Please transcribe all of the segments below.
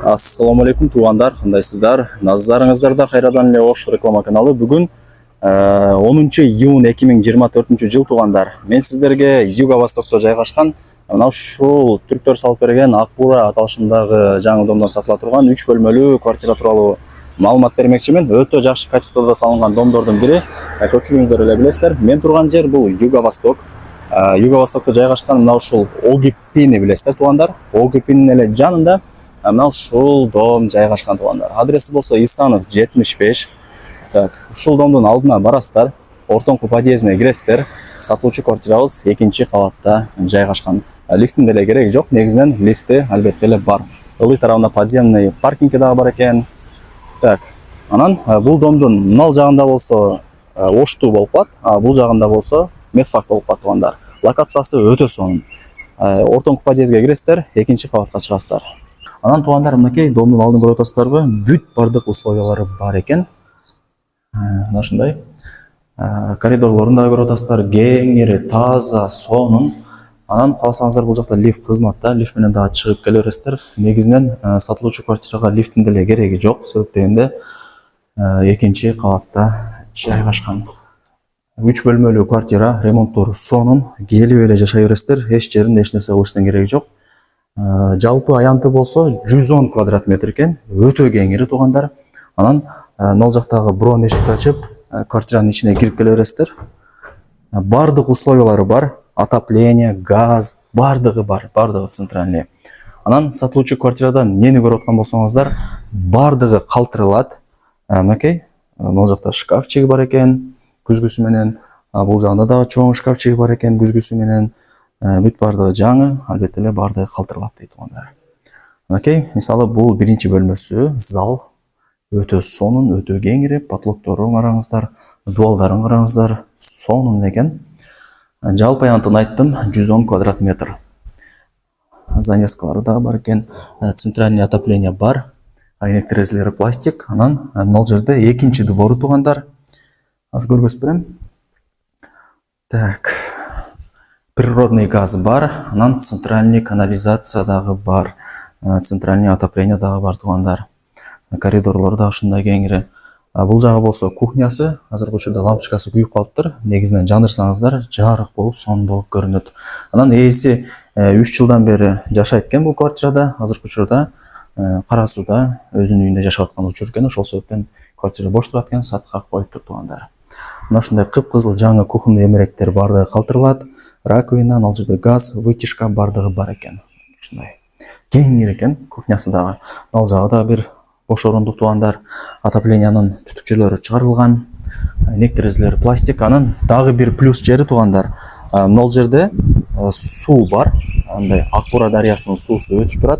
Ассаламу алейкум туугандар, кандайсыздар? Назарыңыздарда кайрадан эле Ош реклама каналы. Бүгүн 10 июнь 2024 жыл туугандар. Мен сиздерге Юго-Востокто жайгашкан мына ушул түрктөр салып берген Акбура аталышындагы жаңы домдон сатыла турган 3 бөлмөлүү квартира тууралуу маалымат бермекчимин. Өтө жакшы качестводо салынган домдордун бири. Көпчүлүгүңүздөр эле билесиздер. Мен турган жер бул Юго-Восток. Юго-Востокто жайгашкан мына ушул ОГИПини билесиздер туугандар. ОГИПинин эле жанында мына ушул дом жайгашкан туугандар. Адреси болсо Исанов 75. Так, ушул домдун алдына барасыздар. Ортоңку подъездине киресиздер. Сатылуучу квартирабыз 2-кабатта жайгашкан. Лифтин деле кереги жок. Негизинен лифти албетте эле бар. Ылдый тарабында подземный паркинги дагы бар экен. Так, анан бул домдун мынал жагында болсо Оштуу болуп калат, бул жагында болсо Медфак болуп калат туугандар. Локациясы өтө сонун. Ортоңку подъездге киресиздер, 2-кабатка чыгасыздар. Анан туугандар, мынакей домдун алдын көрүп атасыздарбы? Бүт бардык условиялары бар экен. Мына ушундай. Коридорлорун да көрүп атасыздар, кеңири, таза, сонун. Анан кааласаңыздар бул жакта лифт кызматта, лифт менен дагы чыгып келе бересиздер. Негизинен сатылуучу квартирага лифтин деле кереги жок, себеп дегенде 2-кабатта жайгашкан. 3 бөлмөлүү квартира, ремонттор сонун, келип эле жашай бересиздер, эч жерин эч нерсе кылыштын кереги жок. Жалпы аянты болсо 110 квадрат метр экен, өтө кеңири туугандар. Анан нол жактагы брон эшикти ачып, квартиранын ичине кирип келе бересиздер. Бардык условиялары бар, отопление, газ, бардыгы бар, бардыгы центральный. Анан сатылуучу квартирадан эмнени көрүп аткан болсоңуздар, бардыгы калтырылат. Мынакей, нол жакта шкафчиги бар экен, күзгүсү менен, бул жагында дагы чоң шкафчиги бар экен, күзгүсү менен. Бүт бардыгы жаңы, албетте эле бардыгы калтырылат дейт туугандар. Мынакей, мисалы бул биринчи бөлмөсү, зал өтө сонун, өтө кеңири, потолокторун караңыздар, дуалдарын караңыздар, сонун экен. Жалпы аянтын айттым, 110 квадрат метр. Занескалары дагы бар экен, центральный отопление бар, айнек терезелери пластик. Анан мына жерде экинчи двору туугандар. Аз көргөзүп берем. Так. Природный газ бар, анан центральный канализация дагы бар, центральный отопление дагы бар туугандар. Коридорлор да ушундай кеңири. Бул жагы болсо кухнясы, азыркы учурда лампочкасы күйүп калыптыр. Негизинен жандырсаңыздар, жарык болуп, сонун болуп көрүнөт. Анан ээси 3 жылдан бери жашайт экен бул квартирада. Азыркы учурда Кара Сууда өзүнүн үйүндө жашап аткан учур экен, ошол себептен квартира бош турат экен, сатыкка коюптур туугандар. Мына ушундай кыпкызыл жаңы кухонный эмеректер бардыгы калтырылат. Раковина, ал жерде газ, вытяжка бардыгы бар экен. Ушундай кеңири экен кухнясы дагы. Ал жагы да бир бош орундук туугандар. Отоплениянын түтүкчөлөрү чыгарылган. Айнек терезелери пластик. Анан дагы бир плюс жери туугандар. Мына жерде суу бар. Андай Акбура дарыясынын суусу өтүп турат.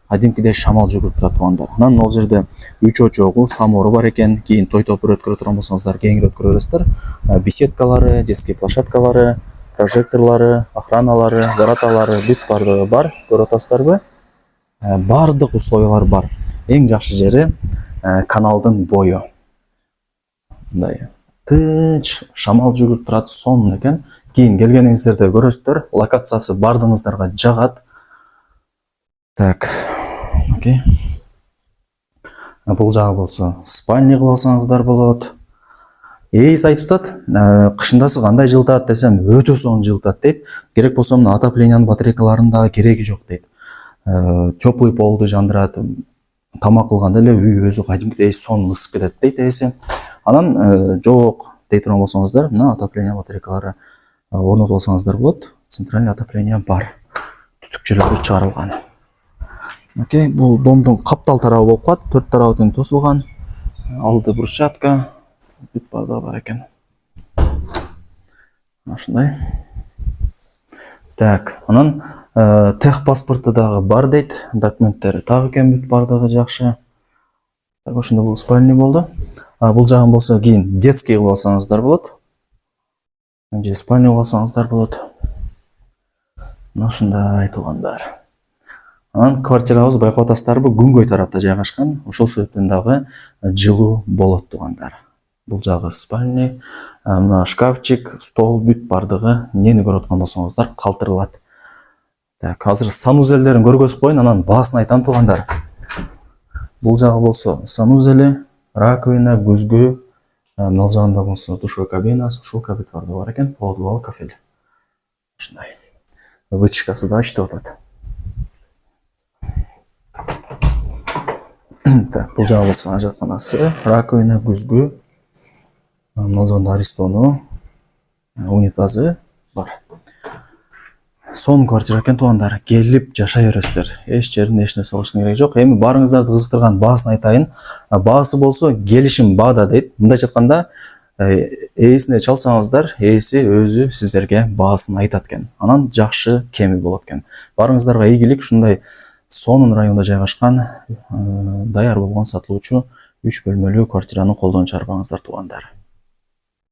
Кадимкидей шамал жүгүрүп турат туугандар. Анан мына жерде 3 очогу, самору бар экен. Кийин той топур өткөрө турган болсоңуздар, кеңири өткөрө бересиздер. Беседкалары, детский площадкалары, прожекторлары, охраналары, вороталары бүт бардыгы бар. Көрүп атасыздарбы? Бардык условиялар бар. Эң жакшы жери каналдын бою. Мындай тынч, шамал жүгүрүп турат, сонун экен. Кийин келгениңиздерде көрөсүздөр, локациясы бардыгыңыздарга жагат. Так, окей. Бул жагы болсо спальня кылып алсаңыздар болот. Эйс айтып атат, кышындасы кандай жылытат десем, өтө сонун жылытат дейт. Керек болсо мына отоплениянын батарейкаларынын дагы кереги жок дейт. Теплый полду жандырат. Тамак кылганда эле үй өзү кадимкидей сонун ысып кетет дейт эси. Анан жок дей турган болсоңуздар, мына отопление батарейкалары орнотуп алсаңыздар болот. Центральный отопление бар. Түтүкчөлөрү чыгарылган. Окей, бул домдун каптал тарабы болуп калат, 4 тарабы тең тосулган. Алды брусчатка, бүт бардыгы бар экен. Ушундай. Так, анан тех паспорту дагы бар дейт, документтери так экен, бүт бардыгы жакшы. Так, ошондо бул спальня болду. Бул жагын болсо кийин детский кылып алсаңыздар болот. Же спальня кылып алсаңыздар болот. Мына ушундай туугандар. Анан квартирабыз байкап атасыздарбы, күнгөй тарапта жайгашкан. Ошол себептен дагы жылуу болот туугандар. Бул жагы спальня, мына шкафчик, стол бүт бардыгы, эмнени көрүп аткан болсоңуздар, калтырылат. Так, азыр санузелдерин көргөзүп коеюн, анан баасын айтам туугандар. Бул жагы болсо санузели, раковина, күзгү, мына жагында болсо душевой кабина, сушилка бүт бар экен, полудубал кафель. Ушундай. Вытяжкасы да иштеп атат. Так, бул жагы болсо ажатканасы, раковина, күзгү, мына жагында аристону, унитазы бар. Сонун квартира экен туугандар, келип жашай бересиздер. Эч жерин эч нерсе кылыштын кереги жок. Эми баарыңыздарды кызыктырган баасын айтайын. Баасы болсо келишим баада дейт. Мындайча айтканда, ээсине чалсаңыздар, ээси өзү сиздерге баасын айтат экен. Анан жакшы кеми болот экен. Баарыңыздарга ийгилик. Ушундай сонун районда жайгашкан, даяр болгон сатылуучу 3 бөлмөлүү квартираны колдон чарбаңыздар туугандар.